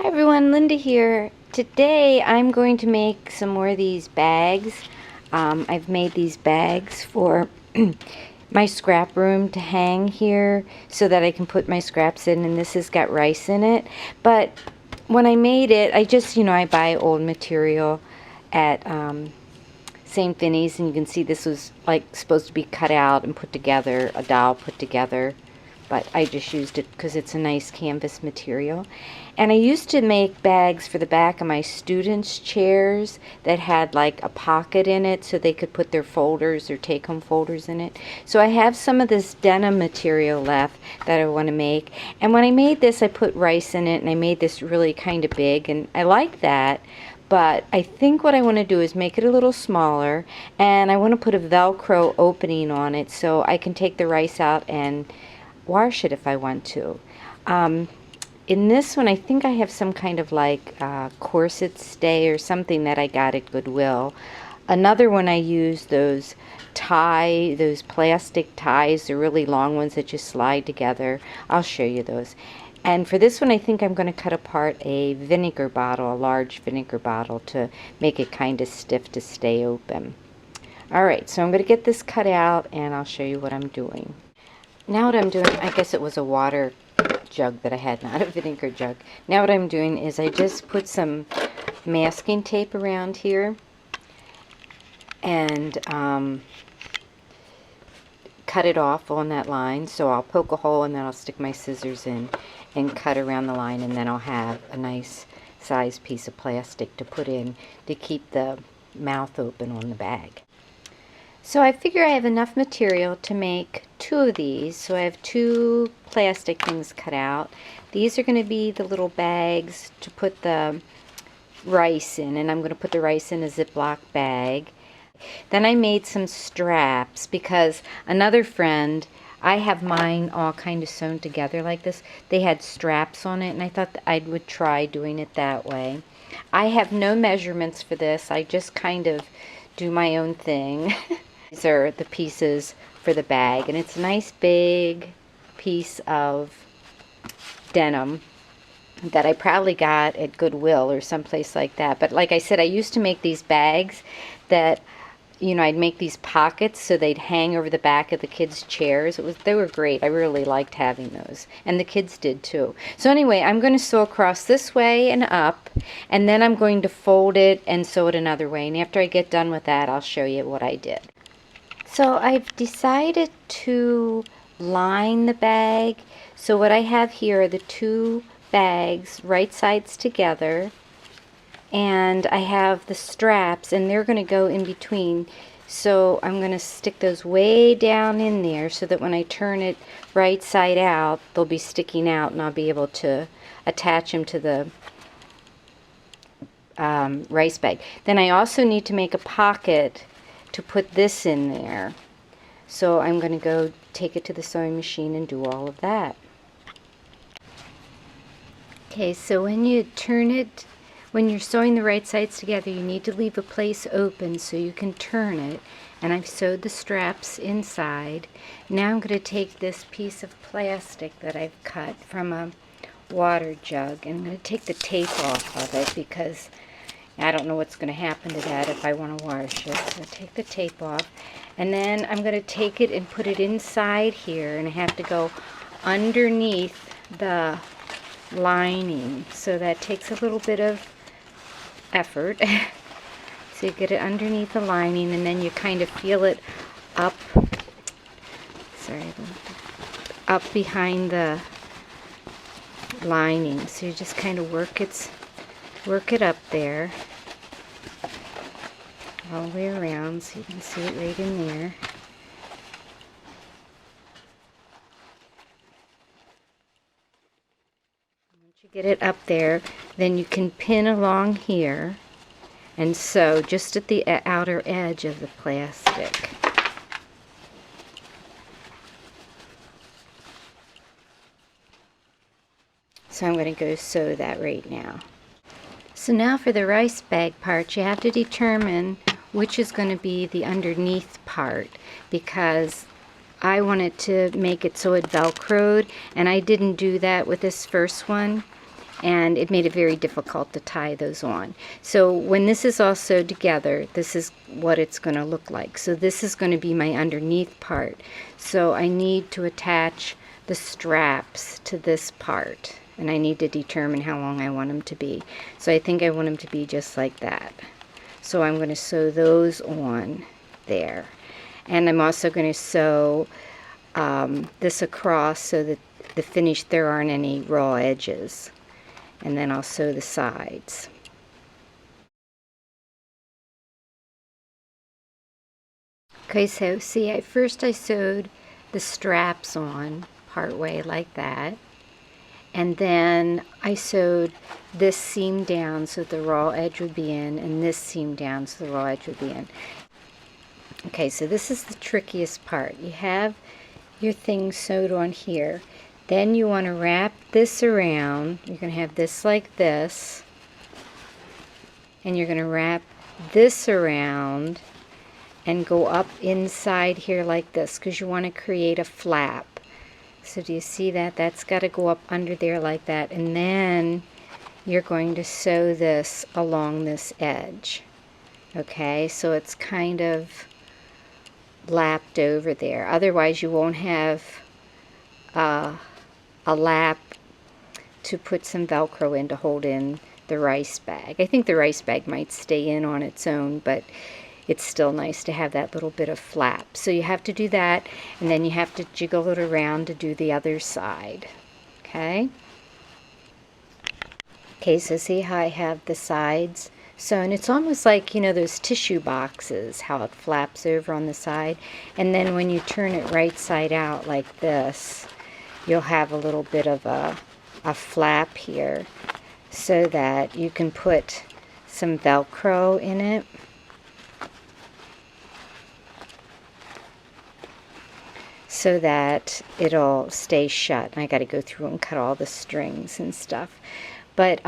Hi everyone, Linda here. Today I'm going to make some more of these bags. I've made these bags for my scrap room to hang here so that I can put my scraps in, and this has got rice in it. But when I made it, I just, I buy old material at St. Vinny's, and you can see this was like supposed to be cut out and put together, a doll put together. But I just used it because it's a nice canvas material. And I used to make bags for the back of my students' chairs that had like a pocket in it so they could put their folders or take-home folders in it. So I have some of this denim material left that I want to make. And when I made this, I put rice in it, and I made this really kind of big, and I like that. But I think what I want to do is make it a little smaller, and I want to put a Velcro opening on it so I can take the rice out and wash it if I want to. In this one, I think I have some kind of like corset stay or something that I got at Goodwill. Another one I use those plastic ties, the really long ones that you slide together. I'll show you those. And for this one, I think I'm going to cut apart a vinegar bottle, a large vinegar bottle, to make it kind of stiff to stay open. Alright, so I'm going to get this cut out and I'll show you what I'm doing. Now what I'm doing, I guess it was a water jug that I had, not a vinegar jug. Now what I'm doing is I just put some masking tape around here and cut it off on that line. So I'll poke a hole and then I'll stick my scissors in and cut around the line, and then I'll have a nice size piece of plastic to put in to keep the mouth open on the bag. So I figure I have enough material to make two of these. So I have two plastic things cut out. These are going to be the little bags to put the rice in, and I'm going to put the rice in a Ziploc bag. Then I made some straps because another friend, I have mine all kind of sewn together like this. They had straps on it, and I thought that I would try doing it that way. I have no measurements for this. I just kind of do my own thing. These are the pieces for the bag, and it's a nice big piece of denim that I probably got at Goodwill or someplace like that. But like I said, I used to make these bags that, I'd make these pockets so they'd hang over the back of the kids' chairs. They were great. I really liked having those, and the kids did too. So anyway, I'm going to sew across this way and up, and then I'm going to fold it and sew it another way. And after I get done with that, I'll show you what I did. So I've decided to line the bag. So what I have here are the two bags, right sides together, and I have the straps, and they're going to go in between. So I'm going to stick those way down in there so that when I turn it right side out, they'll be sticking out, and I'll be able to attach them to the rice bag. Then I also need to make a pocket to put this in there. So I'm going to go take it to the sewing machine and do all of that. Okay, so when you turn it, when you're sewing the right sides together, you need to leave a place open so you can turn it. And I've sewed the straps inside. Now I'm going to take this piece of plastic that I've cut from a water jug, and I'm going to take the tape off of it because I don't know what's going to happen to that if I want to wash it. So take the tape off, and then I'm going to take it and put it inside here, and I have to go underneath the lining. So that takes a little bit of effort. So you get it underneath the lining, and then you kind of feel it up, up behind the lining. So you just kind of work it up there all the way around so you can see it right in there. Once you get it up there, then you can pin along here and sew just at the outer edge of the plastic. So I'm going to go sew that right now. So now for the rice bag part, you have to determine which is going to be the underneath part, because I wanted to make it so it velcroed, and I didn't do that with this first one. and it made it very difficult to tie those on. So when this is all sewed together, this is what it's going to look like. So this is going to be my underneath part. So I need to attach the straps to this part, and I need to determine how long I want them to be. So I think I want them to be just like that. So I'm going to sew those on there. And I'm also going to sew this across so that the finish, there aren't any raw edges. And then I'll sew the sides. Okay, so see, first I sewed the straps on part way like that. And then I sewed this seam down so the raw edge would be in, and this seam down so the raw edge would be in. Okay, so this is the trickiest part. You have your thing sewed on here. Then you want to wrap this around. You're going to have this like this. And you're going to wrap this around and go up inside here like this, because you want to create a flap. So do you see that? That's got to go up under there like that. And then you're going to sew this along this edge. Okay, so it's kind of lapped over there. Otherwise you won't have a lap to put some Velcro in to hold in the rice bag. I think the rice bag might stay in on its own, but it's still nice to have that little bit of flap. So you have to do that, and then you have to jiggle it around to do the other side. Okay? Okay, so see how I have the sides sewn? It's almost like, you know, those tissue boxes, how it flaps over on the side. And then when you turn it right side out like this, you'll have a little bit of a flap here so that you can put some Velcro in it. So that it'll stay shut. I got to go through and cut all the strings and stuff. But,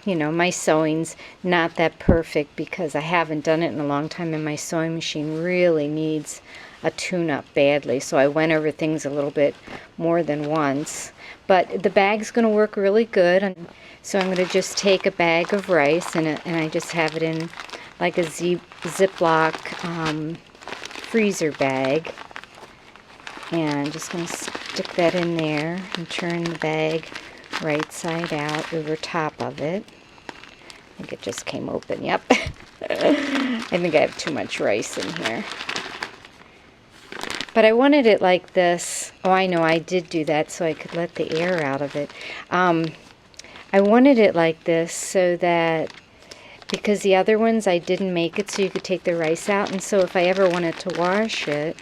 you know, my sewing's not that perfect because I haven't done it in a long time, and my sewing machine really needs a tune-up badly. So I went over things a little bit more than once. But the bag's going to work really good. So I'm going to just take a bag of rice, and I just have it in like a Ziploc freezer bag. And I'm just going to stick that in there and turn the bag right side out over top of it. I think it just came open. Yep. I think I have too much rice in here. But I wanted it like this. Oh, I know, I did do that so I could let the air out of it. I wanted it like this so that, because the other ones I didn't make it so you could take the rice out, and so if I ever wanted to wash it,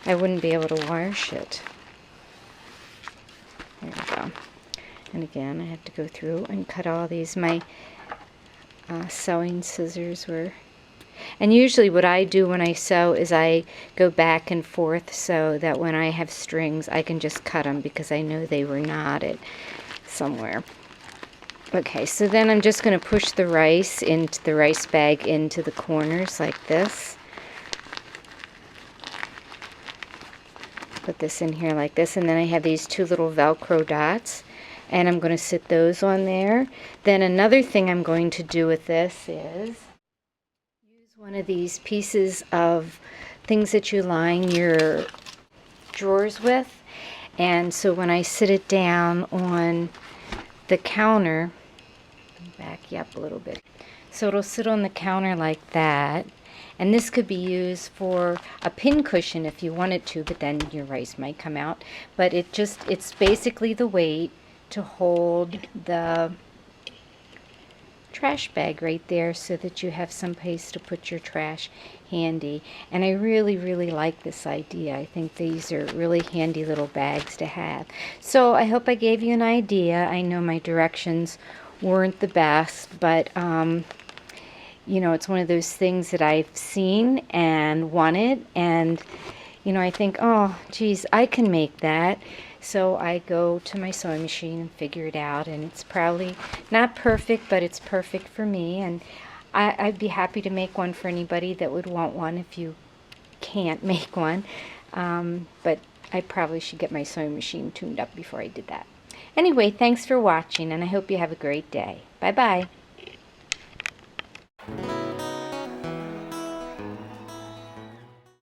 I wouldn't be able to wash it. There we go. And again, I have to go through and cut all these. My sewing scissors were... And usually what I do when I sew is I go back and forth so that when I have strings, I can just cut them because I know they were knotted somewhere. Okay, so then I'm just going to push the rice into the rice bag into the corners like this. Put this in here like this, and then I have these two little Velcro dots, and I'm going to sit those on there. Then another thing I'm going to do with this is use one of these pieces of things that you line your drawers with, and so when I sit it down on the counter, back you up a little bit, so it'll sit on the counter like that. And this could be used for a pin cushion if you wanted to, but then your rice might come out. But it's basically the weight to hold the trash bag right there so that you have some place to put your trash handy. And I really, really like this idea. I think these are really handy little bags to have. So I hope I gave you an idea. I know my directions weren't the best, but you know, it's one of those things that I've seen and wanted, and you know, I think, oh geez, I can make that. So I go to my sewing machine and figure it out, and it's probably not perfect, but it's perfect for me, and I'd be happy to make one for anybody that would want one if you can't make one. But I probably should get my sewing machine tuned up before I did that. Anyway, thanks for watching, and I hope you have a great day. Bye-bye.